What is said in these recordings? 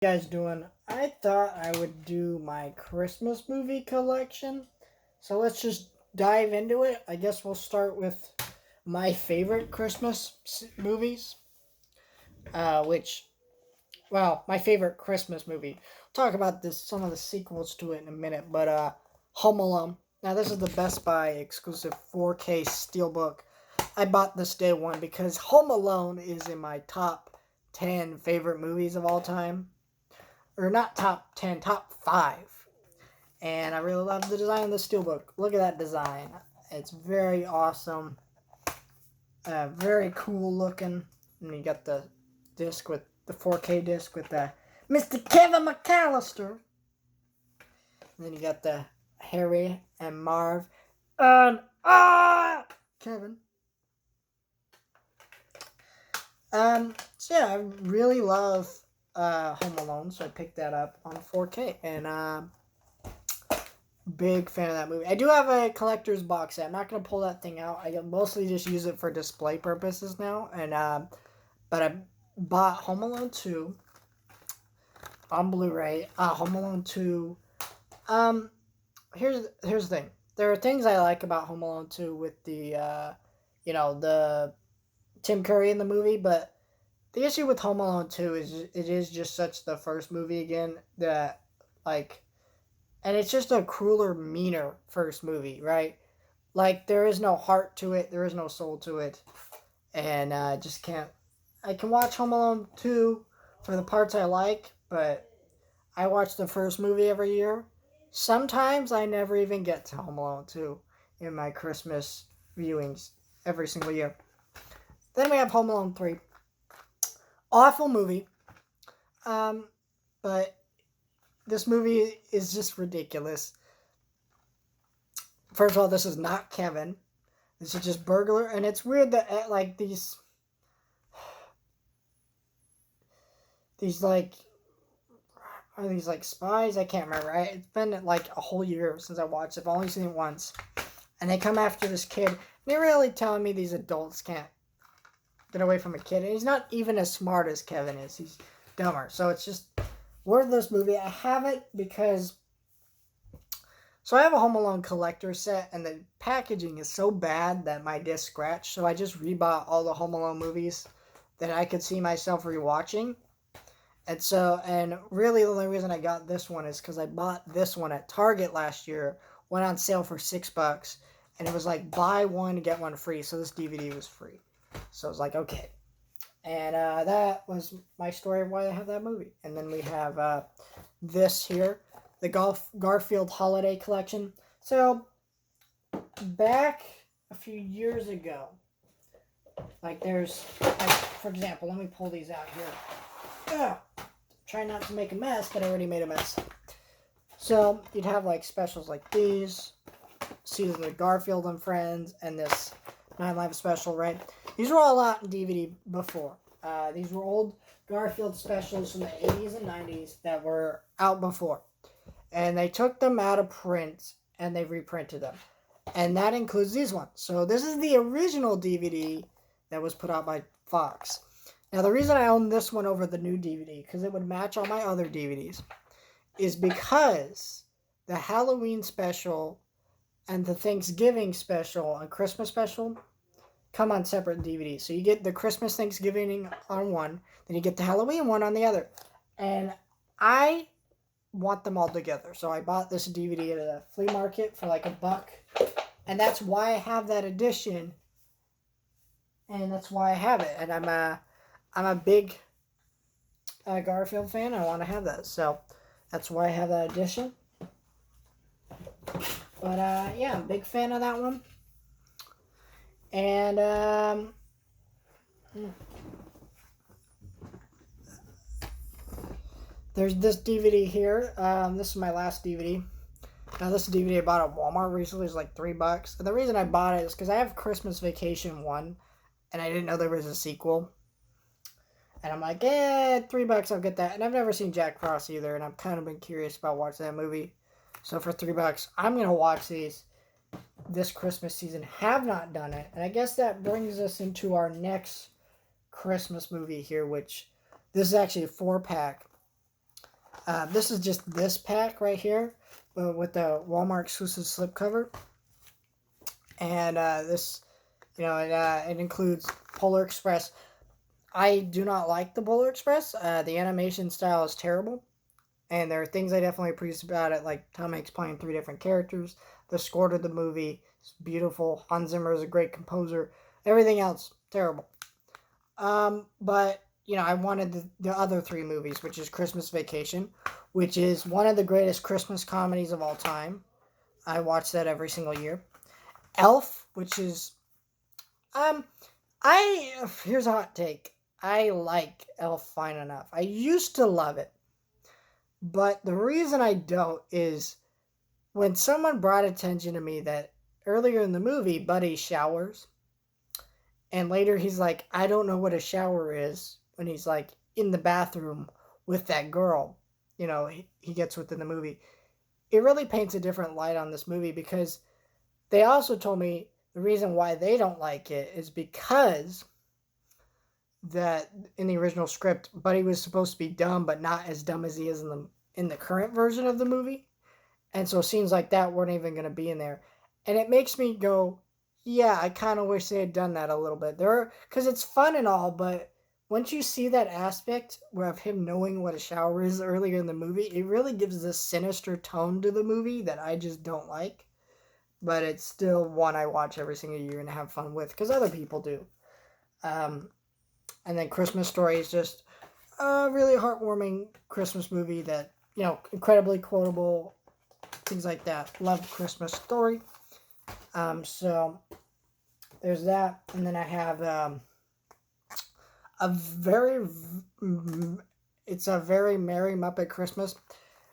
You guys doing? I thought I would do my Christmas movie collection. So let's just dive into it. I guess we'll start with my favorite movies, which, well, my favorite Christmas movie. We'll talk about some of the sequels to it in a minute, but Home Alone. Now, this is the Best Buy exclusive 4K Steelbook. I bought this day one because Home Alone is in my top 10 favorite movies of all time, or not top 10, top 5. And I really love the design of the steelbook. Look at that design. It's very awesome. Very cool looking. And you got the disc with the 4K disc with the Mr. Kevin McAllister. And then you got the Harry and Marv and Kevin. So yeah, I really love Home Alone, so I picked that up on 4K, and big fan of that movie. I do have a collector's box set. I'm not gonna pull that thing out. I mostly just use it for display purposes now, and but I bought Home Alone 2 on Blu-ray. Home Alone 2. Here's the thing. There are things I like about Home Alone 2 with the the Tim Curry in the movie, but the issue with Home Alone 2 is it is just such the first movie again that, like, and it's just a crueler, meaner first movie, right? Like, there is no heart to it, there is no soul to it, and I just can't. I can watch Home Alone 2 for the parts I like, but I watch the first movie every year. Sometimes I never even get to Home Alone 2 in my Christmas viewings every single year. Then we have Home Alone 3. Awful movie. But this movie is just ridiculous. First of all, this is not Kevin. This is just Burglar, and it's weird that like these like, are these like spies? I can't remember. It's been like a whole year since I watched it. I've only seen it once, and they come after this kid. And they're really telling me these adults can't get away from a kid, and he's not even as smart as Kevin is. He's dumber. So it's just worthless movie. I have it because, so I have a Home Alone collector set, and the packaging is so bad that my disc scratched. So I just rebought all the Home Alone movies that I could see myself rewatching. And really the only reason I got this one is because I bought this one at Target last year, went on sale for $6, and it was like buy one get one free. So this DVD was free. So I was like, okay. And that was my story of why I have that movie. And then we have this here, the Garfield Holiday Collection. So back a few years ago, like there's, like, for example, let me pull these out here. Try not to make a mess, but I already made a mess. So you'd have like specials like these, Season of Garfield and Friends, and this 9 Live special, right? These were all out in DVD before. These were old Garfield specials from the 80s and 90s that were out before. And they took them out of print and they reprinted them. And that includes these ones. So this is the original DVD that was put out by Fox. Now, the reason I own this one over the new DVD, because it would match all my other DVDs, is because the Halloween special and the Thanksgiving special and Christmas special come on separate DVDs. So you get the Christmas Thanksgiving on one, then you get the Halloween one on the other. And I want them all together. So I bought this DVD at a flea market for like $1. And that's why I have that edition. And that's why I have it. And I'm a big Garfield fan. I want to have that. So that's why I have that edition. But yeah, I'm a big fan of that one. And there's this DVD here. This is my last DVD. Now, this DVD I bought at Walmart recently is like $3. And the reason I bought it is because I have Christmas Vacation 1, and I didn't know there was a sequel. And I'm like, $3, I'll get that. And I've never seen Jack Frost either, and I've kind of been curious about watching that movie. So for $3, I'm going to watch these this Christmas season. Have not done it. And I guess that brings us into our next Christmas movie here, which this is actually a 4-pack. This is just this pack right here with the Walmart exclusive slipcover. And this, it includes Polar Express. I do not like the Polar Express. The animation style is terrible. And there are things I definitely appreciate about it, like Tom Hanks playing 3 different characters. The score to the movie is beautiful. Hans Zimmer is a great composer. Everything else, terrible. But, I wanted the other 3 movies, which is Christmas Vacation, which is one of the greatest Christmas comedies of all time. I watch that every single year. Elf, which is, here's a hot take. I like Elf fine enough. I used to love it. But the reason I don't is when someone brought attention to me that earlier in the movie, Buddy showers. And later he's like, I don't know what a shower is. When he's like in the bathroom with that girl, he gets within the movie. It really paints a different light on this movie because they also told me the reason why they don't like it is because that in the original script, Buddy was supposed to be dumb, but not as dumb as he is in the current version of the movie. And so scenes like that weren't even going to be in there. And it makes me go, yeah, I kind of wish they had done that a little bit. Because it's fun and all, but once you see that aspect of him knowing what a shower is earlier in the movie, it really gives this sinister tone to the movie that I just don't like. But it's still one I watch every single year and have fun with because other people do. And then Christmas Story is just a really heartwarming Christmas movie that, incredibly quotable, things like that. Love Christmas Story. So there's that. And then I have it's a very Merry Muppet Christmas.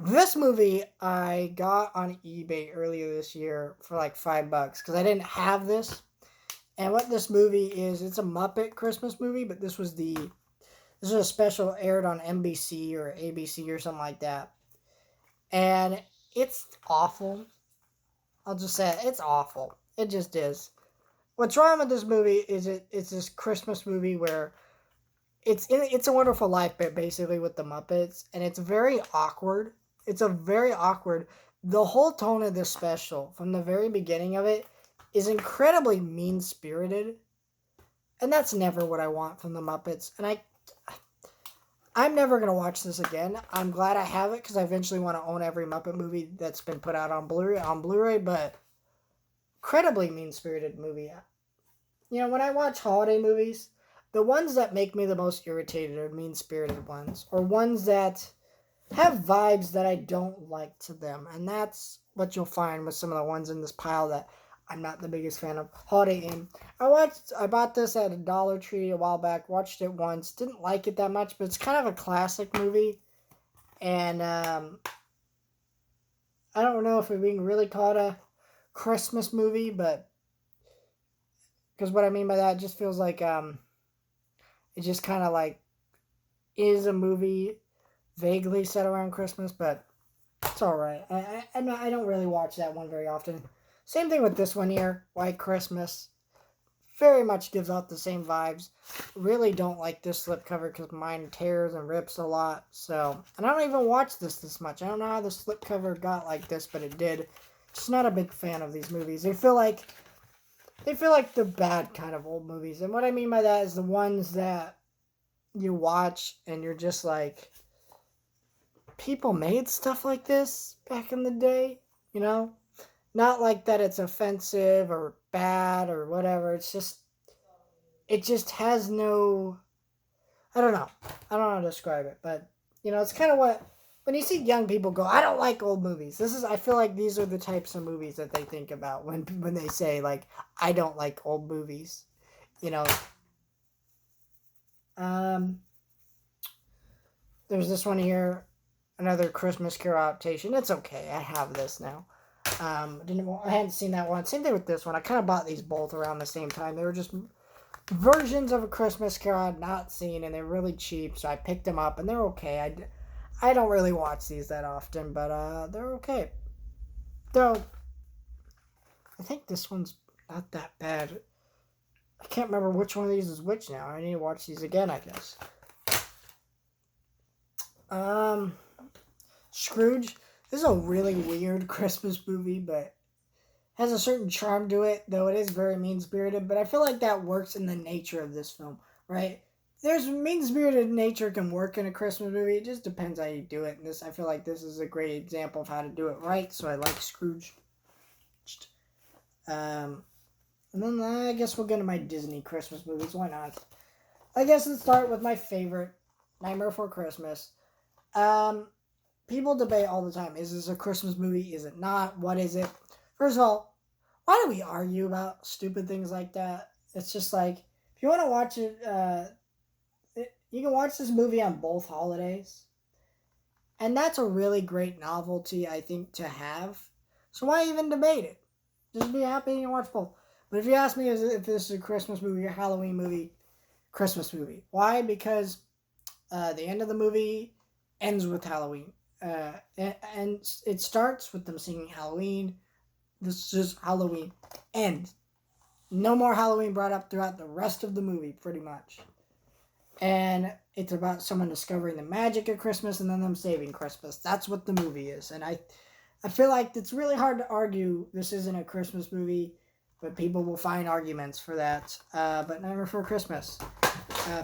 This movie I got on eBay earlier this year for like $5 because I didn't have this. And what this movie is, it's a Muppet Christmas movie, but this was a special aired on NBC or ABC or something like that. And it's awful. I'll just say it's awful. It just is. What's wrong with this movie is it's this Christmas movie where it's a Wonderful Life, but basically with the Muppets, and it's very awkward. It's a very awkward. The whole tone of this special, from the very beginning of it, is incredibly mean-spirited, and that's never what I want from the Muppets. And I'm never gonna watch this again. I'm glad I have it because I eventually want to own every Muppet movie that's been put out on Blu-ray. But incredibly mean-spirited movie. When I watch holiday movies, the ones that make me the most irritated are mean-spirited ones, or ones that have vibes that I don't like to them. And that's what you'll find with some of the ones in this pile that I'm not the biggest fan of. Holiday Inn. I bought this at a Dollar Tree a while back, watched it once, didn't like it that much, but it's kind of a classic movie. And I don't know if it being really called a Christmas movie, but because what I mean by that, it just feels like it just kind of like is a movie vaguely set around Christmas, but it's all right. I don't really watch that one very often. Same thing with this one here, White Christmas. Very much gives out the same vibes. Really don't like this slipcover because mine tears and rips a lot. So, and I don't even watch this much. I don't know how the slipcover got like this, but it did. Just not a big fan of these movies. They feel like the bad kind of old movies. And what I mean by that is the ones that you watch and you're just like, people made stuff like this back in the day, Not like that it's offensive or bad or whatever. It just has no, I don't know. I don't know how to describe it, but, it's kind of what, when you see young people go, I don't like old movies. I feel like these are the types of movies that they think about when they say, like, I don't like old movies, There's this one here, another Christmas Carol adaptation. It's okay. I have this now. I hadn't seen that one. Same thing with this one. I kind of bought these both around the same time. They were just versions of A Christmas Carol I'd not seen, and they're really cheap, so I picked them up, and they're okay. I don't really watch these that often, but they're okay. Though, I think this one's not that bad. I can't remember which one of these is which now. I need to watch these again, I guess. Scrooge. This is a really weird Christmas movie, but has a certain charm to it, though it is very mean spirited. But I feel like that works in the nature of this film, right? There's mean spirited nature can work in a Christmas movie. It just depends how you do it. And this, I feel like this is a great example of how to do it right. So I like Scrooge. And then I guess we'll get to my Disney Christmas movies. Why not? I guess let's start with my favorite, Nightmare Before Christmas. People debate all the time. Is this a Christmas movie? Is it not? What is it? First of all, why do we argue about stupid things like that? It's just like, if you want to watch it, you can watch this movie on both holidays. And that's a really great novelty, I think, to have. So why even debate it? Just be happy and watch both. But if you ask me if this is a Christmas movie or Halloween movie, Christmas movie. Why? Because the end of the movie ends with Halloween. And it starts with them singing Halloween. This is Halloween. End. No more Halloween brought up throughout the rest of the movie, pretty much. And it's about someone discovering the magic of Christmas and then them saving Christmas. That's what the movie is. And I feel like it's really hard to argue this isn't a Christmas movie, but people will find arguments for that. But Nightmare Before Christmas.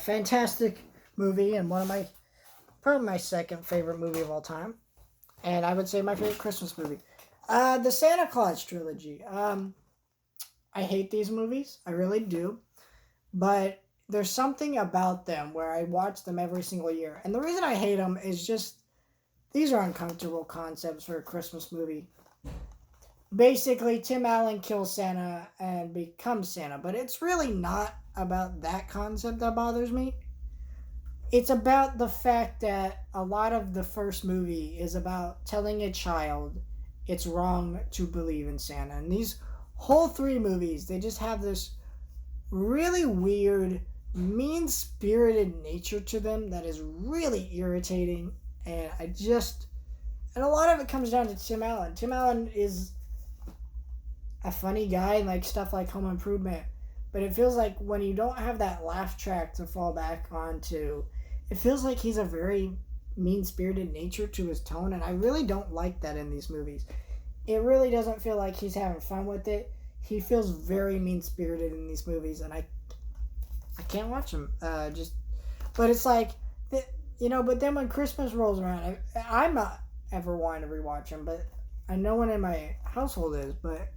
Fantastic movie and probably my second favorite movie of all time. And I would say my favorite Christmas movie. The Santa Claus trilogy. I hate these movies. I really do. But there's something about them where I watch them every single year. And the reason I hate them is just, these are uncomfortable concepts for a Christmas movie. Basically, Tim Allen kills Santa and becomes Santa. But it's really not about that concept that bothers me. It's about the fact that a lot of the first movie is about telling a child it's wrong to believe in Santa. And these whole three movies, they just have this really weird, mean-spirited nature to them that is really irritating. And a lot of it comes down to Tim Allen. Tim Allen is a funny guy and like stuff like Home Improvement. But it feels like when you don't have that laugh track to fall back onto, it feels like he's a very mean-spirited nature to his tone, and I really don't like that in these movies. It really doesn't feel like he's having fun with it. He feels very mean-spirited in these movies, and I can't watch him. But it's like, but then when Christmas rolls around, I'm not ever wanting to rewatch him, but I know one in my household is, but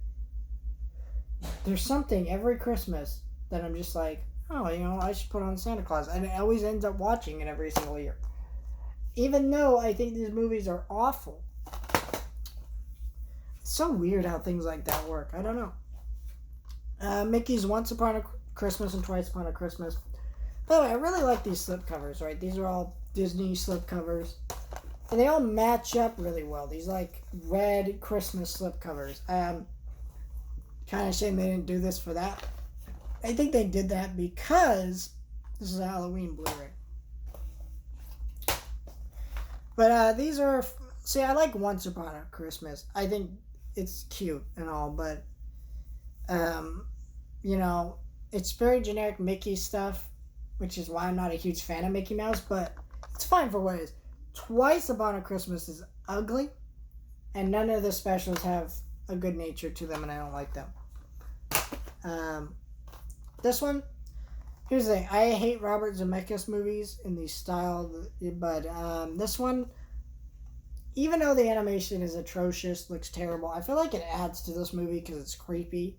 there's something every Christmas that I'm just like, oh, I should put on Santa Claus. And I always end up watching it every single year. Even though I think these movies are awful. It's so weird how things like that work. I don't know. Mickey's Once Upon a Christmas and Twice Upon a Christmas. By the way, I really like these slipcovers, right? These are all Disney slipcovers. And they all match up really well. These like red Christmas slipcovers. Kind of shame they didn't do this for that. I think they did that because this is a Halloween Blu-ray. But these are... See, I like Once Upon a Christmas. I think it's cute and all, but... it's very generic Mickey stuff, which is why I'm not a huge fan of Mickey Mouse, but it's fine for what it is. Twice Upon a Christmas is ugly, and none of the specials have a good nature to them, and I don't like them. This one, here's the thing. I hate Robert Zemeckis movies in the style, but this one, even though the animation is atrocious, looks terrible, I feel like it adds to this movie because it's creepy.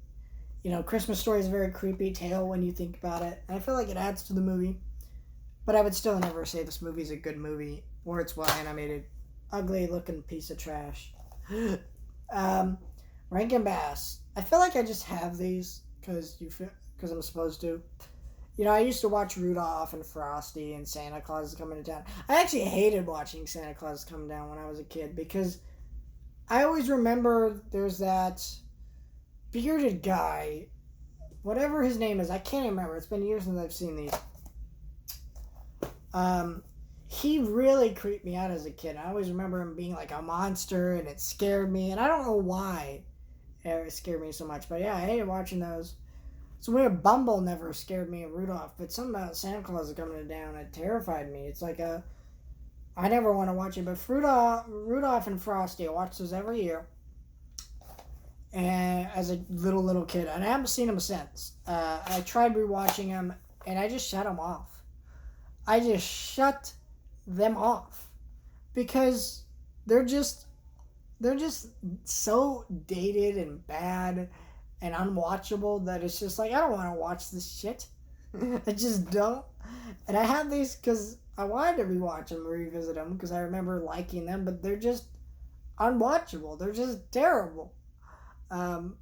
Christmas Story is a very creepy tale when you think about it, and I feel like it adds to the movie. But I would still never say this movie's a good movie, or it's well animated. Ugly looking piece of trash. Rankin Bass. I feel like I just have these because I'm supposed to. I used to watch Rudolph and Frosty and Santa Claus is Coming to Town. I actually hated watching Santa Claus Come Down when I was a kid because I always remember there's that bearded guy, whatever his name is. I can't remember. It's been years since I've seen these. He really creeped me out as a kid. I always remember him being like a monster, and it scared me, and I don't know why it scared me so much, but yeah, I hated watching those. It's weird, Bumble never scared me in Rudolph, but something about Santa Claus Coming Down, it terrified me. It's like I I never want to watch it, but Rudolph and Frosty, I watch those every year. And as a little kid, and I haven't seen them since. I tried rewatching them, and I just shut them off. I just shut them off because they're just so dated and bad and unwatchable that it's just like I don't want to watch this shit. I just don't. And I have these because I wanted to rewatch them, revisit them because I remember liking them, but they're just unwatchable. They're just terrible. Um,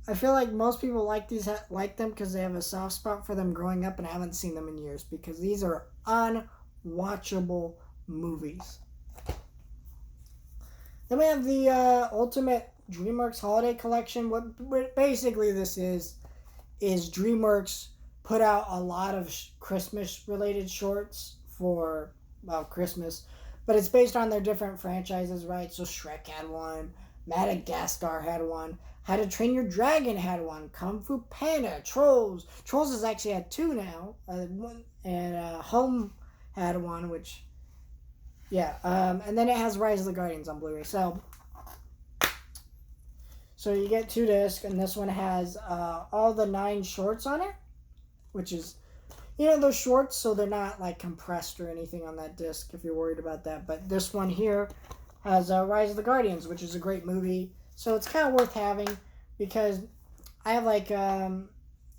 I feel like most people like them because they have a soft spot for them growing up, and I haven't seen them in years because these are unwatchable movies. Then we have the Ultimate DreamWorks Holiday Collection. What basically this is DreamWorks put out a lot of Christmas-related shorts for, well, Christmas. But it's based on their different franchises, right? So Shrek had one. Madagascar had one. How to Train Your Dragon had one. Kung Fu Panda. Trolls. Trolls has actually had two now. Home had one, which... Yeah, and then it has Rise of the Guardians on Blu-ray. So you get 2 discs, and this one has all the 9 shorts on it, which is, those shorts, so they're not like compressed or anything on that disc if you're worried about that. But this one here has Rise of the Guardians, which is a great movie. So it's kind of worth having because I have like a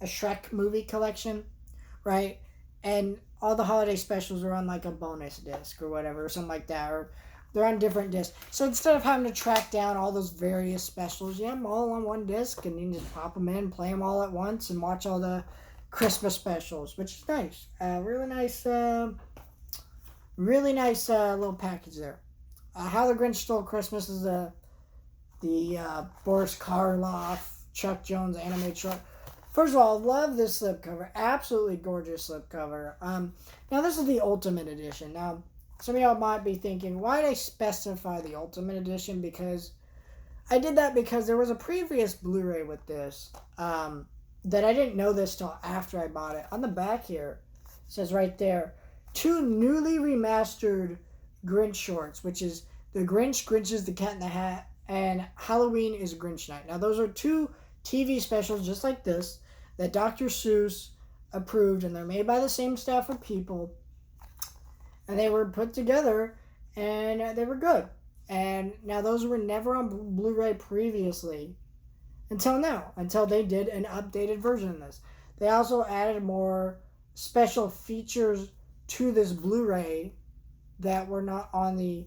Shrek movie collection, right? And all the holiday specials are on like a bonus disc or whatever, or something like that, or they're on different discs. So instead of having to track down all those various specials, you have them all on one disc, and you can just pop them in, play them all at once, and watch all the Christmas specials, which is nice. Really nice little package there. How the Grinch Stole Christmas is the Boris Karloff, Chuck Jones animated short. First of all, love this slipcover. Absolutely gorgeous slipcover. Now, this is the Ultimate Edition. Now, some of y'all might be thinking, why did I specify the Ultimate Edition? Because I did that because there was a previous Blu-ray with this that I didn't know this till after I bought it. On the back here, it says right there, 2 newly remastered Grinch shorts, which is The Grinch, Grinch is the Cat in the Hat, and Halloween is Grinch Night. Now, those are 2 TV specials just like this that Dr. Seuss approved, and they're made by the same staff of people, and they were put together, and they were good. And now those were never on Blu-ray previously until now, until they did an updated version of this. They also added more special features to this Blu-ray that were not on the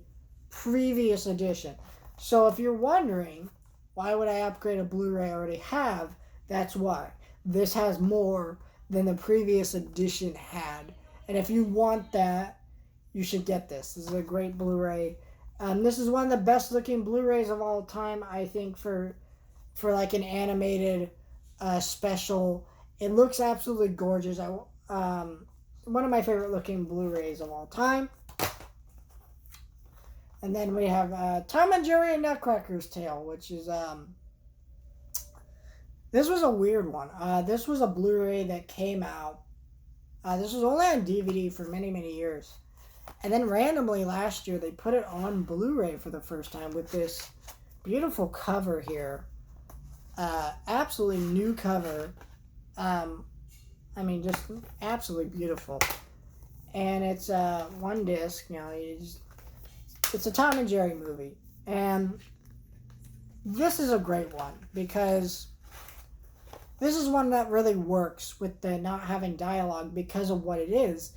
previous edition. So if you're wondering, why would I upgrade a Blu-ray I already have? That's why. This has more than the previous edition had. And if you want that, you should get this. This is a great Blu-ray. This is one of the best looking Blu-rays of all time, I think, for like an animated special. It looks absolutely gorgeous. One of my favorite looking Blu-rays of all time. And then we have Tom and Jerry and Nutcracker's Tale, which is this was a weird one. This was a Blu-ray that came out. This was only on DVD for many, many years. And then randomly last year, they put it on Blu-ray for the first time with this beautiful cover here. Absolutely new cover. Just absolutely beautiful. And it's one disc, it's a Tom and Jerry movie. And this is a great one because this is one that really works with the not having dialogue because of what it is.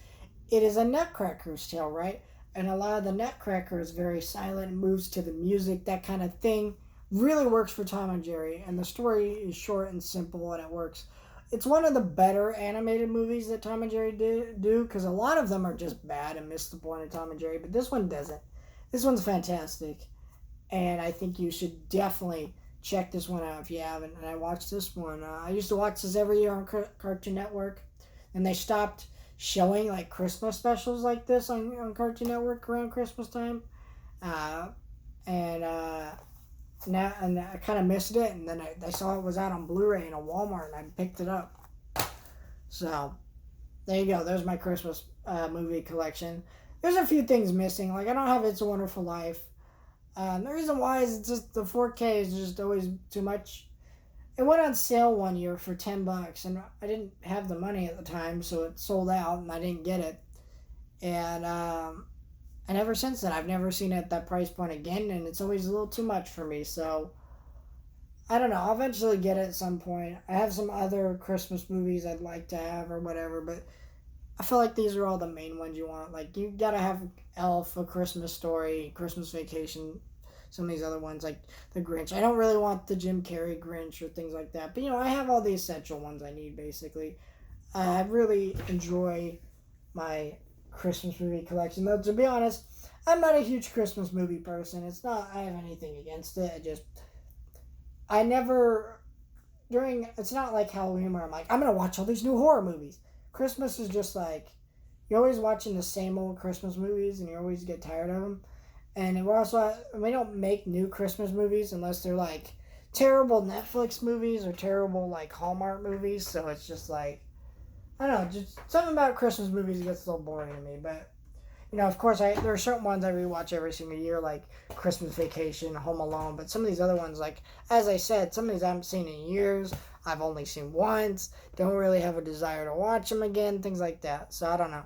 It is a Nutcracker's Tale, right? And a lot of the Nutcracker is very silent, moves to the music, that kind of thing. Really works for Tom and Jerry. And the story is short and simple, and it works. It's one of the better animated movies that Tom and Jerry do because a lot of them are just bad and miss the point of Tom and Jerry, but this one doesn't. This one's fantastic, and I think you should definitely check this one out if you haven't. And I watched this one. I used to watch this every year on Cartoon Network, and they stopped showing like Christmas specials like this on Cartoon Network around Christmas time, now I kind of missed it, and then I saw it was out on Blu-ray in a Walmart, and I picked it up. So there you go. There's my Christmas movie collection. there's a few things missing. Like I don't have It's a Wonderful Life. The reason why is just the 4K is just always too much. It went on sale one year for $10, and I didn't have the money at the time, so it sold out, and I didn't get it. And ever since then, I've never seen it at that price point again, and it's always a little too much for me. So I don't know. I'll eventually get it at some point. I have some other Christmas movies I'd like to have or whatever, but I feel like these are all the main ones you want. Like you gotta have Elf, A Christmas Story, Christmas Vacation, some of these other ones like the Grinch. I don't really want the Jim Carrey Grinch or things like that, but I have all the essential ones I need basically. I really enjoy my Christmas movie collection. Though to be honest, I'm not a huge Christmas movie person. It's not I have anything against it. I never it's not like Halloween where I'm like, I'm gonna watch all these new horror movies. Christmas is just like you're always watching the same old Christmas movies and you always get tired of them. And we don't make new Christmas movies unless they're like terrible Netflix movies or terrible like Hallmark movies. So it's just like I don't know, just something about Christmas movies gets a little boring to me. But of course, there are certain ones I rewatch every single year, like Christmas Vacation, Home Alone. But some of these other ones, like as I said, some of these I haven't seen in years. I've only seen once. Don't really have a desire to watch them again. Things like that. So I don't know.